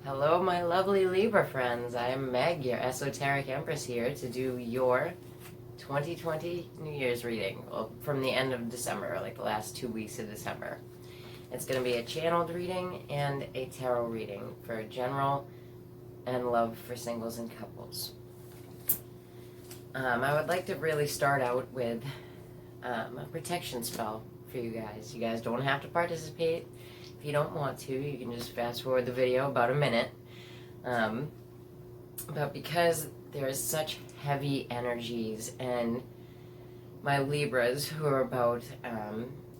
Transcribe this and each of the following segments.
Hello, my lovely Libra friends. I am Meg, your esoteric empress, here to do your 2020 New Year's reading. Well, from the end of December, like the last 2 weeks of December. It's going to be a channeled reading and a tarot reading for general and love for singles and couples. I would like to really start out with a protection spell for you guys. You guys don't have to participate. If you don't want to, you can just fast forward the video about a minute. But because there's such heavy energies, and my Libras, who are about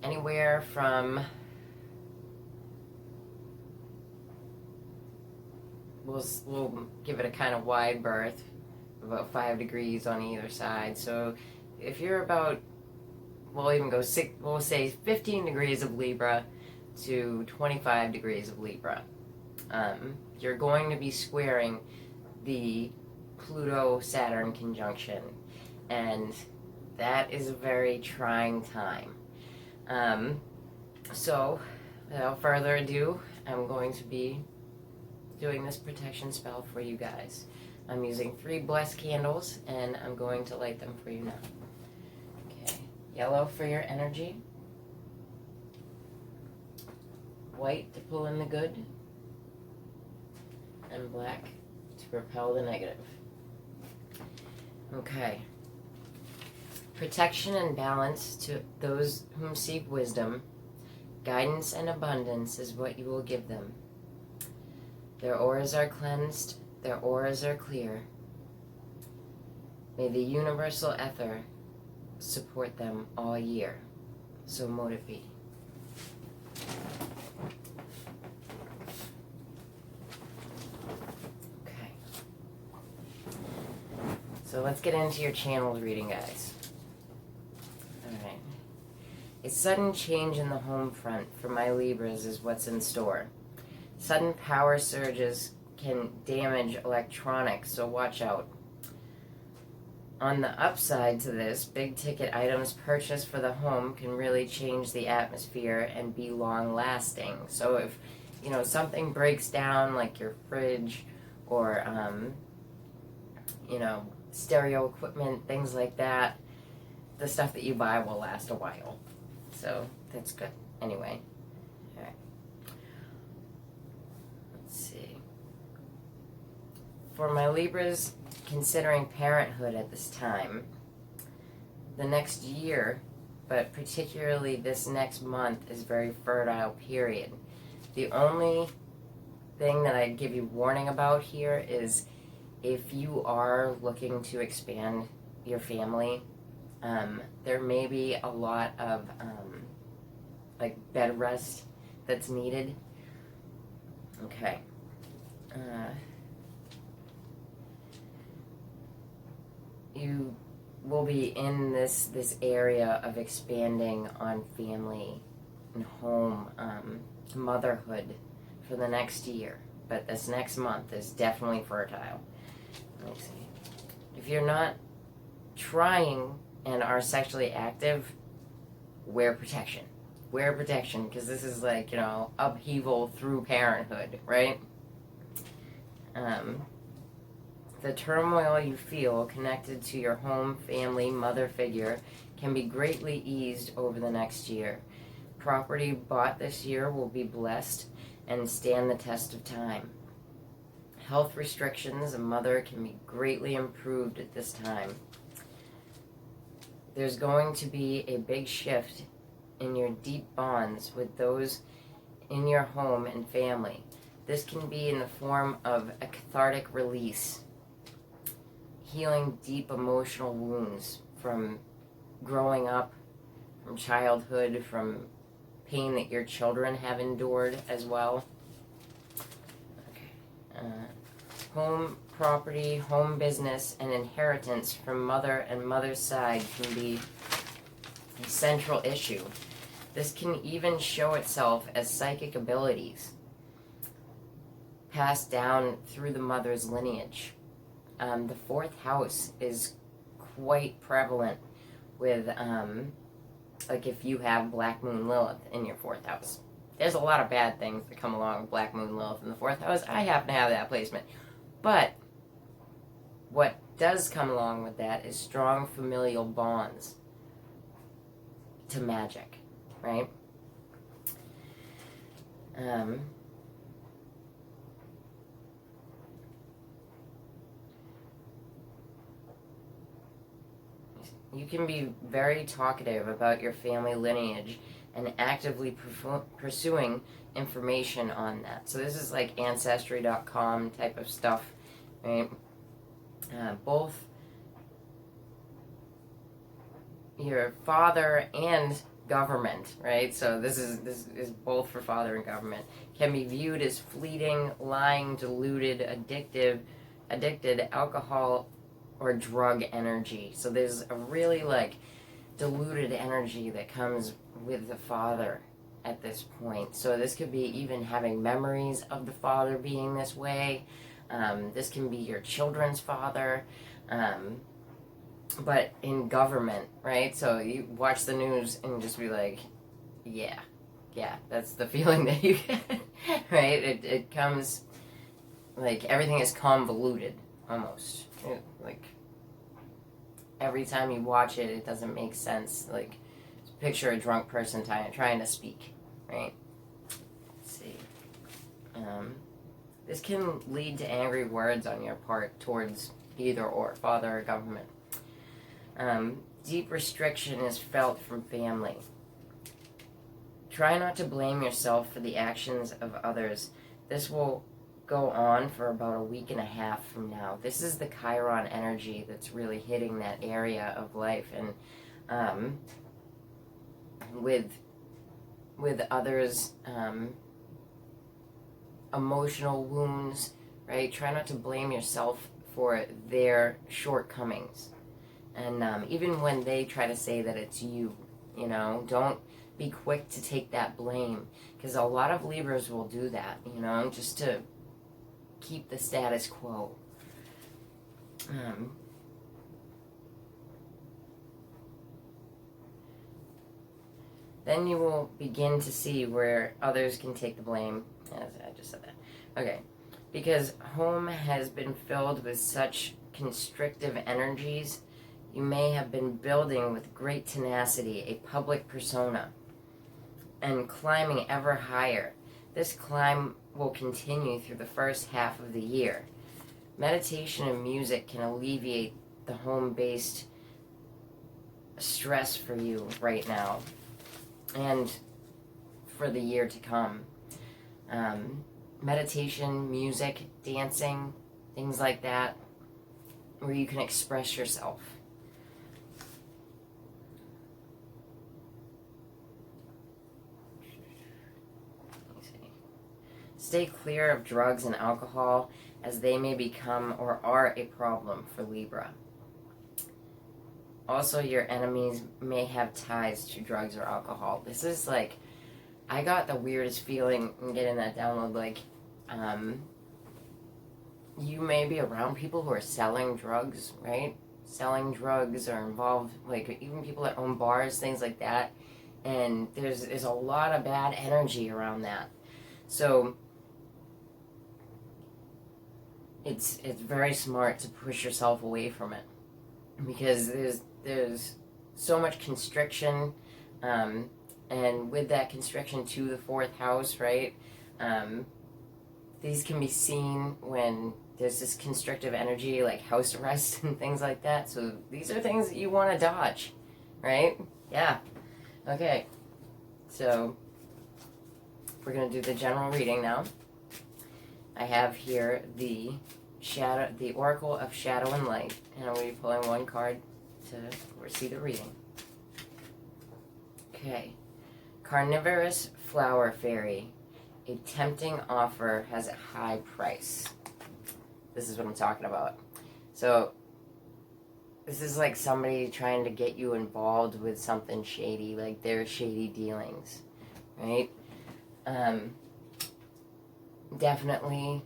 anywhere from, we'll give it a kind of wide berth, about 5 degrees on either side. So if you're about, we'll even go we'll say 15 degrees of Libra to 25 degrees of Libra. You're going to be squaring the Pluto-Saturn conjunction, and that is a very trying time. So, without further ado, I'm going to be doing this protection spell for you guys. I'm using 3 blessed candles, and I'm going to light them for you now. Okay, yellow for your energy, white to pull in the good, and black to repel the negative. Okay. Protection and balance to those whom seek wisdom, guidance and abundance is what you will give them. Their auras are cleansed, their auras are clear. May the universal ether support them all year. So mote it be. So let's get into your channeled reading, guys. Alright. A sudden change in the home front for my Libras is what's in store. Sudden power surges can damage electronics, so watch out. On the upside to this, big ticket items purchased for the home can really change the atmosphere and be long lasting. So if, something breaks down, like your fridge or, stereo equipment, things like that, the stuff that you buy will last a while. So that's good. Anyway, all right. Let's see. For my Libras considering parenthood at this time, the next year, but particularly this next month, is very fertile period. The only thing that I'd give you warning about here is if you are looking to expand your family, there may be a lot of bed rest that's needed. Okay. You will be in this area of expanding on family and home, motherhood for the next year, but this next month is definitely fertile. Let's see. If you're not trying and are sexually active, wear protection. Wear protection, because this is like, upheaval through parenthood, right? The turmoil you feel connected to your home, family, mother figure can be greatly eased over the next year. Property bought this year will be blessed and stand the test of time. Health restrictions a mother can be greatly improved at this time. There's going to be a big shift in your deep bonds with those in your home and family. This can be in the form of a cathartic release, healing deep emotional wounds from growing up, from childhood, from pain that your children have endured as well. Home property, home business, and inheritance from mother and mother's side can be a central issue. This can even show itself as psychic abilities passed down through the mother's lineage. The 4th house is quite prevalent with, if you have Black Moon Lilith in your 4th house. There's a lot of bad things that come along with Black Moon Lilith in the 4th house. I happen to have that placement. But what does come along with that is strong familial bonds to magic, right? You can be very talkative about your family lineage and actively pursuing information on that. So this is like Ancestry.com type of stuff, right? Both your father and government, right? So this is both for father and government, can be viewed as fleeting, lying, deluded, addicted, alcohol, or drug energy. So there's a really like diluted energy that comes with the father at this point. So this could be even having memories of the father being this way. This can be your children's father. But in government, right? So you watch the news and just be like, yeah, that's the feeling that you get, right? It comes, like, everything is convoluted, almost. Like, every time you watch it, it doesn't make sense. Like, picture a drunk person trying to speak, right? Let's see. This can lead to angry words on your part towards either or, father or government. Deep restriction is felt from family. Try not to blame yourself for the actions of others. This will go on for about a week and a half from now. This is the Chiron energy that's really hitting that area of life, and with others, emotional wounds, right? Try not to blame yourself for their shortcomings. And even when they try to say that it's you, don't be quick to take that blame. Because a lot of Libras will do that, just to keep the status quo. Then you will begin to see where others can take the blame. As I just said that. Okay. Because home has been filled with such constrictive energies, you may have been building with great tenacity a public persona and climbing ever higher. This climb will continue through the first half of the year. Meditation and music can alleviate the home-based stress for you right now and for the year to come. Meditation, music, dancing, things like that, where you can express yourself. Stay clear of drugs and alcohol, as they may become or are a problem for Libra. Also, your enemies may have ties to drugs or alcohol. This is like, I got the weirdest feeling in getting that download, like, you may be around people who are selling drugs, right? Selling drugs or involved, like, even people that own bars, things like that. And there's a lot of bad energy around that. So it's very smart to push yourself away from it, because there's so much constriction, and with that constriction to the 4th house, right? These can be seen when there's this constrictive energy, like house arrest and things like that. So these are things that you want to dodge, right? Yeah. Okay. So we're going to do the general reading now. I have here the Oracle of Shadow and Light, and I'm going to be pulling one card to receive the reading. Okay. Carnivorous Flower Fairy. A tempting offer has a high price. This is what I'm talking about. So, this is like somebody trying to get you involved with something shady, like their shady dealings, right? Definitely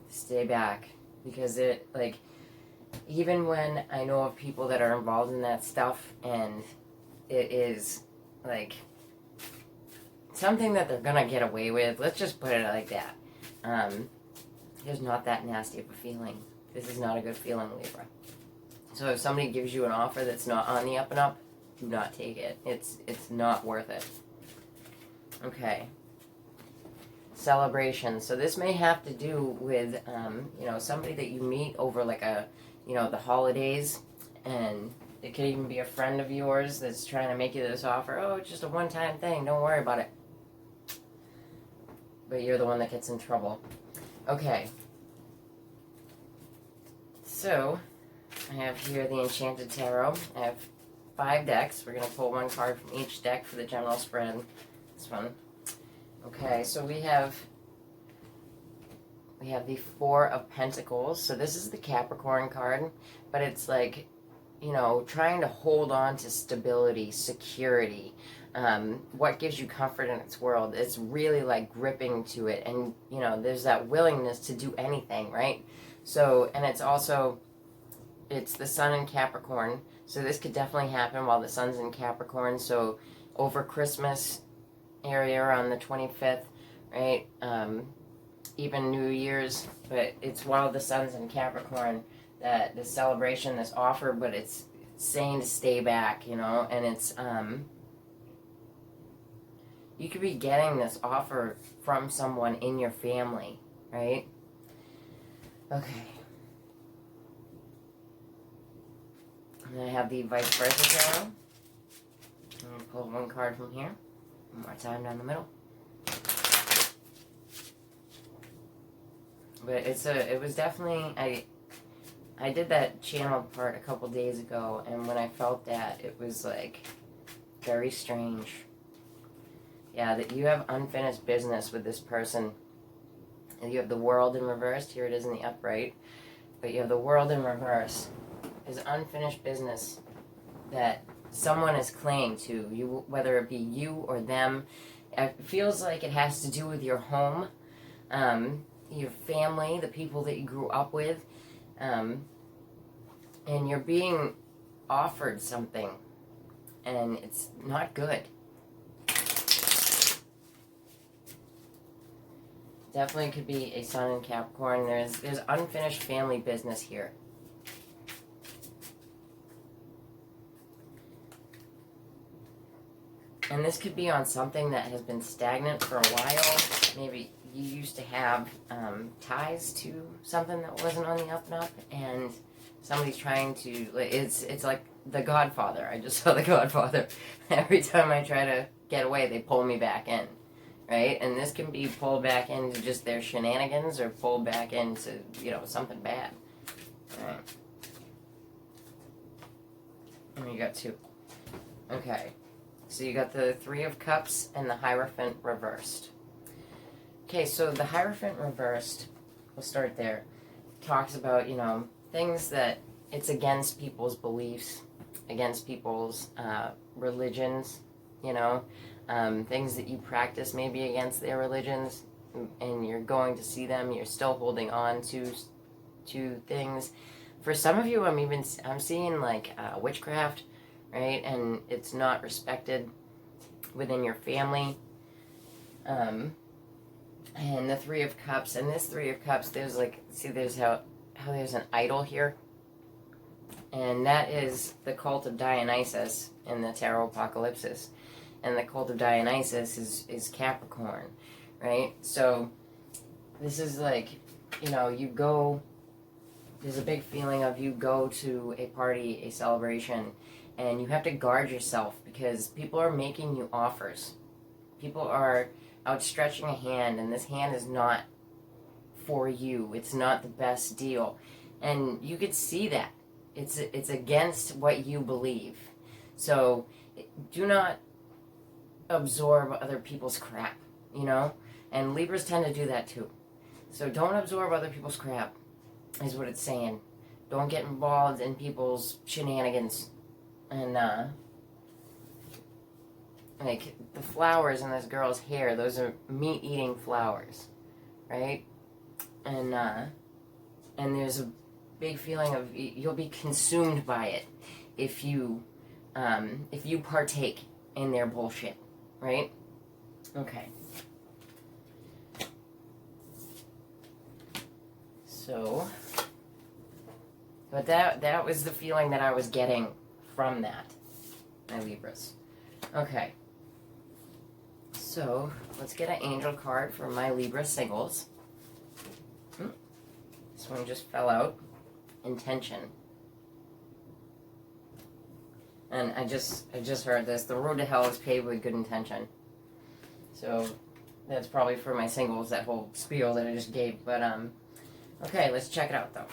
stay back, because it, like, even when I know of people that are involved in that stuff, and it is like something that they're gonna get away with. Let's just put it like that. There's not that nasty of a feeling. This is not a good feeling, Libra. So if somebody gives you an offer that's not on the up and up, do not take it. It's not worth it. Okay. Celebration. So this may have to do with, somebody that you meet over like the holidays, and it could even be a friend of yours that's trying to make you this offer. Oh, it's just a one-time thing. Don't worry about it. But you're the one that gets in trouble. Okay. So, I have here the Enchanted Tarot. I have 5 decks. We're going to pull one card from each deck for the general spread. This one. Okay, so we have the 4 of Pentacles. So this is the Capricorn card, but it's like, trying to hold on to stability, security, what gives you comfort in its world. It's really like gripping to it, and there's that willingness to do anything, right? So, and it's the Sun in Capricorn, so this could definitely happen while the Sun's in Capricorn. So over Christmas area around the 25th, right? Even New Year's, but it's while the Sun's in Capricorn that this celebration, this offer, but it's saying to stay back, and it's, you could be getting this offer from someone in your family, right? Okay. And I have the Vice Versa Tarot. I'm going to pull one card from here. One more time down the middle. But it was definitely, I did that channel part a couple days ago, and when I felt that, it was like very strange. Yeah, that you have unfinished business with this person. And you have the World in reverse. Here it is in the upright. But you have the World in reverse. Is unfinished business that someone is clinging to. You, whether it be you or them. It feels like it has to do with your home, your family, the people that you grew up with. And you're being offered something, and it's not good. Definitely could be a Sun in Capricorn. There's unfinished family business here. And this could be on something that has been stagnant for a while. Maybe you used to have ties to something that wasn't on the up and up, and somebody's trying to, it's like The Godfather. I just saw The Godfather. Every time I try to get away, they pull me back in, right? And this can be pulled back into just their shenanigans, or pulled back into, something bad. All right. And you got 2. Okay. So you got the 3 of Cups and the Hierophant reversed. Okay, so the Hierophant reversed, we'll start there, talks about, things that it's against people's beliefs, against people's religions, things that you practice maybe against their religions, and you're going to see them, you're still holding on to things. For some of you, I'm seeing like witchcraft, right? And it's not respected within your family. And the 3 of Cups, and this 3 of Cups, there's how there's an idol here. And that is the cult of Dionysus in the Tarot Apocalypsis. And the cult of Dionysus is Capricorn, right? So this is like, you go, there's a big feeling of you go to a party, a celebration, and you have to guard yourself because people are making you offers. People are outstretching a hand, and this hand is not for you. It's not the best deal. And you could see that. It's against what you believe. So do not absorb other people's crap, And Libras tend to do that too. So don't absorb other people's crap, is what it's saying. Don't get involved in people's shenanigans. And, like, the flowers in this girl's hair, those are meat-eating flowers, right? And there's a big feeling of you'll be consumed by it if you partake in their bullshit, right? Okay. So, but that was the feeling that I was getting from that, my Libras. Okay. So, let's get an angel card for my Libra singles. This one just fell out. Intention. And I just heard this. The road to hell is paved with good intention. So, that's probably for my singles, that whole spiel that I just gave. But, okay, let's check it out, though.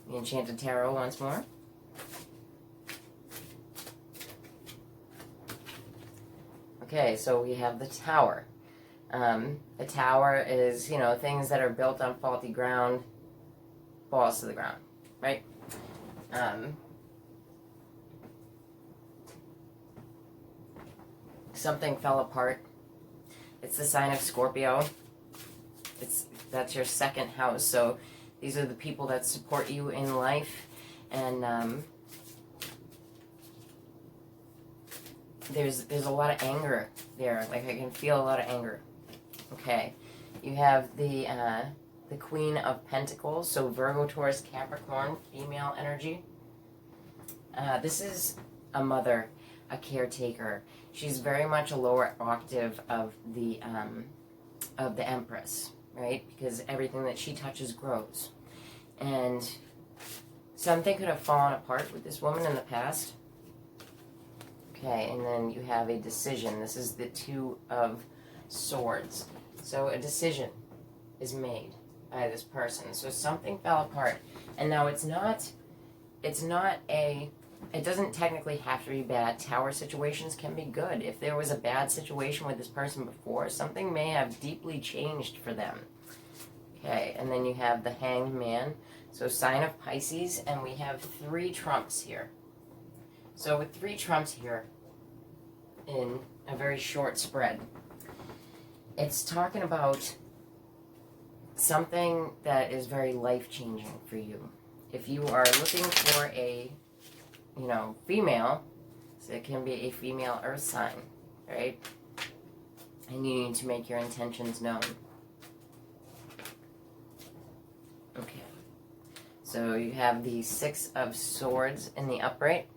The Enchanted Tarot once more. Okay, so we have the Tower. The Tower is, things that are built on faulty ground falls to the ground, right? Something fell apart. It's the sign of Scorpio. That's your second house. So these are the people that support you in life, and there's a lot of anger there. Like, I can feel a lot of anger. Okay, you have the Queen of Pentacles. So Virgo, Taurus, Capricorn, female energy. This is a mother, a caretaker. She's very much a lower octave of the Empress, right? Because everything that she touches grows. And something could have fallen apart with this woman in the past. Okay, and then you have a decision. This is the Two of Swords. So a decision is made by this person. So something fell apart. And now it doesn't technically have to be bad. Tower situations can be good. If there was a bad situation with this person before, something may have deeply changed for them. Okay, and then you have the Hanged Man. So sign of Pisces, and we have 3 trumps here. So with 3 trumps here in a very short spread, it's talking about something that is very life-changing for you. If you are looking for a, female, so it can be a female earth sign, right? And you need to make your intentions known. Okay. So you have the 6 of Swords in the upright,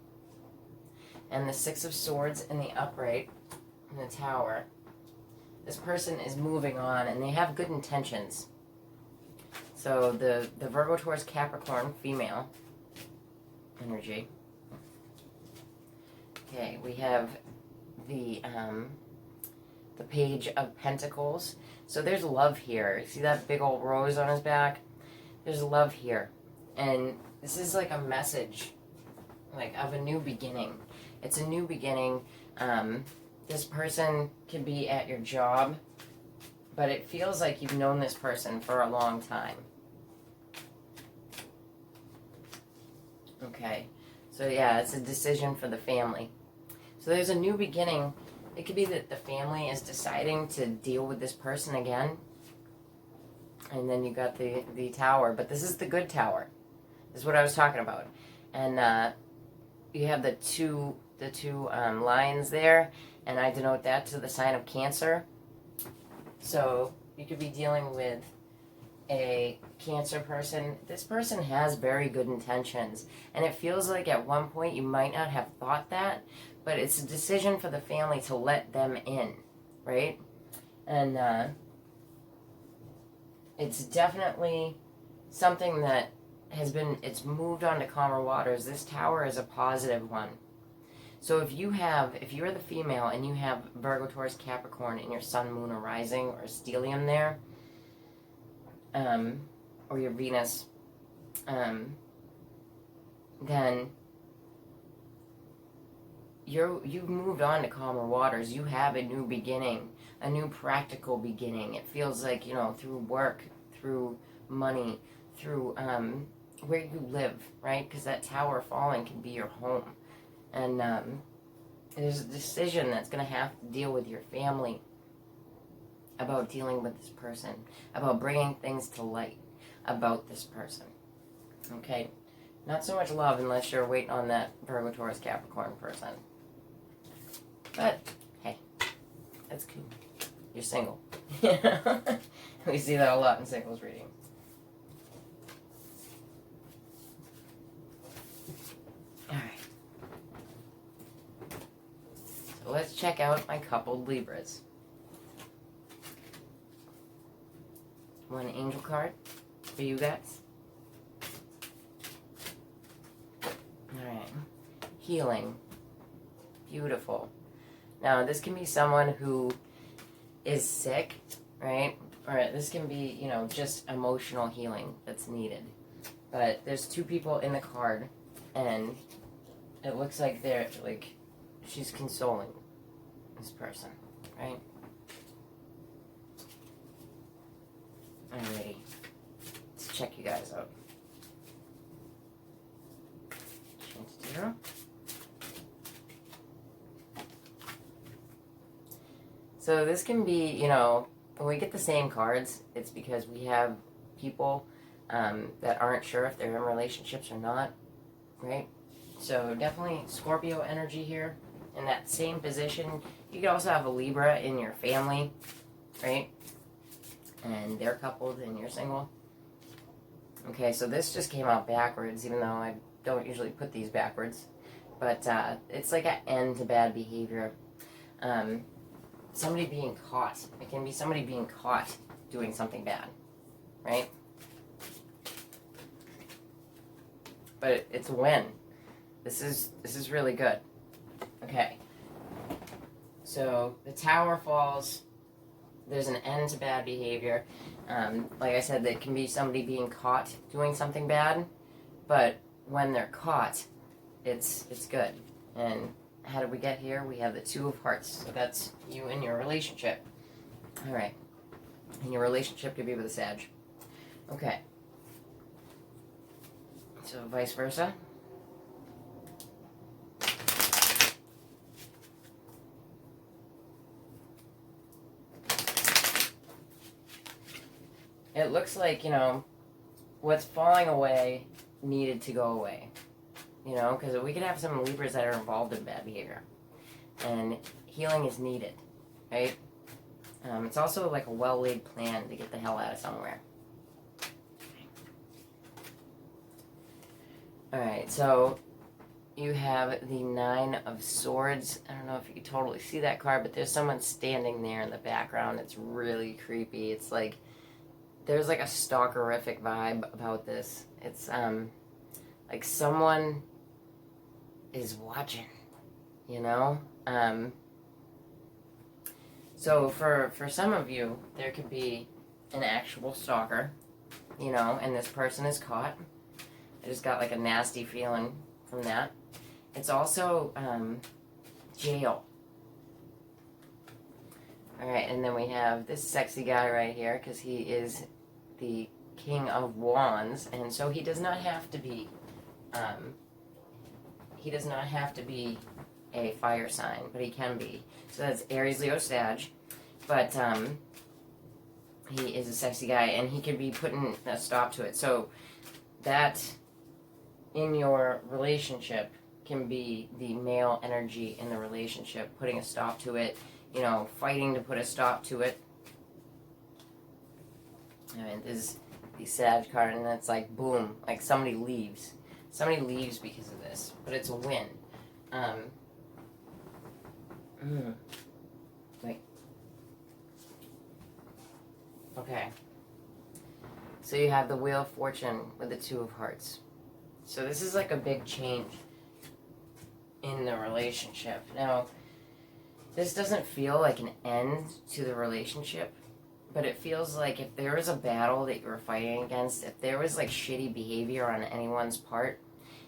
and the 6 of Swords in the upright in the Tower. This person is moving on, and they have good intentions. So the Virgo, Taurus, Capricorn, female energy. Okay, we have the Page of Pentacles. So there's love here. See that big old rose on his back? There's love here. And this is like a message, like, of a new beginning. It's a new beginning. This person can be at your job, but it feels like you've known this person for a long time. Okay, so yeah, it's a decision for the family. So there's a new beginning. It could be that the family is deciding to deal with this person again. And then you got the Tower, but this is the good Tower. This is what I was talking about. And you have the two lines there, and I denote that to the sign of Cancer. So you could be dealing with a Cancer person. This person has very good intentions, and it feels like at one point you might not have thought that, but it's a decision for the family to let them in, right? And it's definitely something that it's moved on to calmer waters. This Tower is a positive one. So if you're the female and you have Virgo, Taurus, Capricorn in your Sun, Moon, or Rising, or Stellium there, or your Venus, then you've moved on to calmer waters. You have a new beginning, a new practical beginning. It feels like, through work, through money, through where you live, right? Because that Tower falling can be your home. And there's a decision that's going to have to deal with your family about dealing with this person, about bringing things to light about this person. Okay? Not so much love unless you're waiting on that Virgo, Taurus, Capricorn person. But, hey, That's cool. You're single. We see that a lot in singles readings. Alright. So let's check out my coupled Libras. One angel card for you guys. Alright. Healing. Beautiful. Now, this can be someone who is sick, right? Or this can be, you know, just emotional healing that's needed. But there's two people in the card, and it looks like they're, like, she's consoling this person, right? Alrighty. Let's check you guys out. Change to 0. So this can be, you know, when we get the same cards, it's because we have people that aren't sure if they're in relationships or not, right? So definitely Scorpio energy here in that same position. You could also have a Libra in your family, right? And they're coupled and you're single. Okay, so this just came out backwards, even though I don't usually put these backwards. But it's like an end to bad behavior. Somebody being caught. It can be somebody being caught doing something bad, right? But it's a win. This is really good. Okay. So the tower falls. There's an end to bad behavior. Like I said, that can be somebody being caught doing something bad, but when they're caught, it's good. And how did we get here? We have the 2 of Hearts. So that's you and your relationship. All right. And your relationship could be with a Sag. Okay. So vice versa. It looks like, you know, what's falling away needed to go away. You know, because we could have some Libras that are involved in bad behavior. And healing is needed, right? It's also like a well-laid plan to get the hell out of somewhere. Alright, so you have the 9 of Swords. I don't know if you can totally see that card, but there's someone standing there in the background. It's really creepy. It's like, there's like a stalkerific vibe about this. It's, like someone is watching, you know? So for some of you, there could be an actual stalker, you know, and this person is caught. I just got like a nasty feeling from that. It's also jail. Alright, and then we have this sexy guy right here, because he is the King of Wands, and so he does not have to be a fire sign, but he can be. So that's Aries, Leo, Sag. But he is a sexy guy, and he could be putting a stop to it. So that in your relationship can be the male energy in the relationship, putting a stop to it, you know, fighting to put a stop to it. I mean, this is the Sag card, and it's like, boom, like somebody leaves. Somebody leaves because of this, but it's a win. Wait. Okay. So you have the Wheel of Fortune with the 2 of Hearts. So this is like a big change in the relationship. Now, this doesn't feel like an end to the relationship, but it feels like if there was a battle that you were fighting against, if there was like shitty behavior on anyone's part,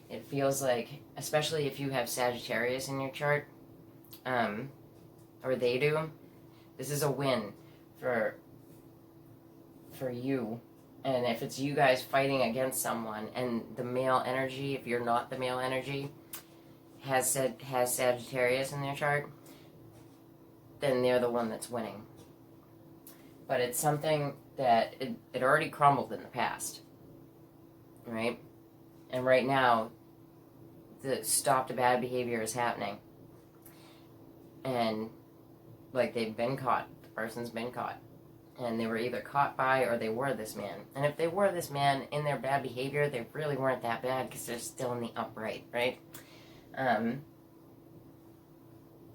it feels like, especially if you have Sagittarius in your chart, or they do, this is a win for you. And if it's you guys fighting against someone, and the male energy, if you're not the male energy, has Sagittarius in their chart, then they're the one that's winning. But it's something that it already crumbled in the past, right? And right now, the stop to bad behavior is happening. And Like they've been caught. The person's been caught. And they were either caught by or they were this man. And if they were this man in their bad behavior, they really weren't that bad because they're still in the upright, right?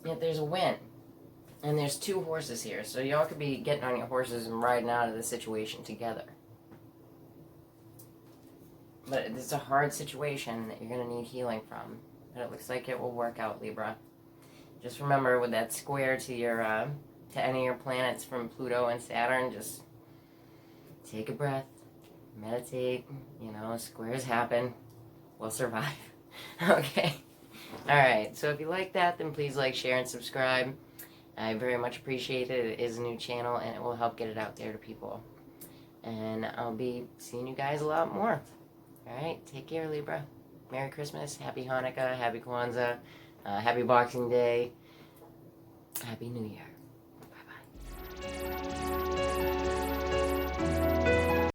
Yet there's a win. And there's 2 horses here. So y'all could be getting on your horses and riding out of the situation together. But it's a hard situation that you're going to need healing from. But it looks like it will work out, Libra. Just remember, with that square to your to any of your planets from Pluto and Saturn, just take a breath, meditate. You know, squares happen. We'll survive. Okay. All right. So if you like that, then please like, share, and subscribe. I very much appreciate it. It is a new channel, and it will help get it out there to people. And I'll be seeing you guys a lot more. All right. Take care, Libra. Merry Christmas. Happy Hanukkah. Happy Kwanzaa. Happy Boxing Day. Happy New Year.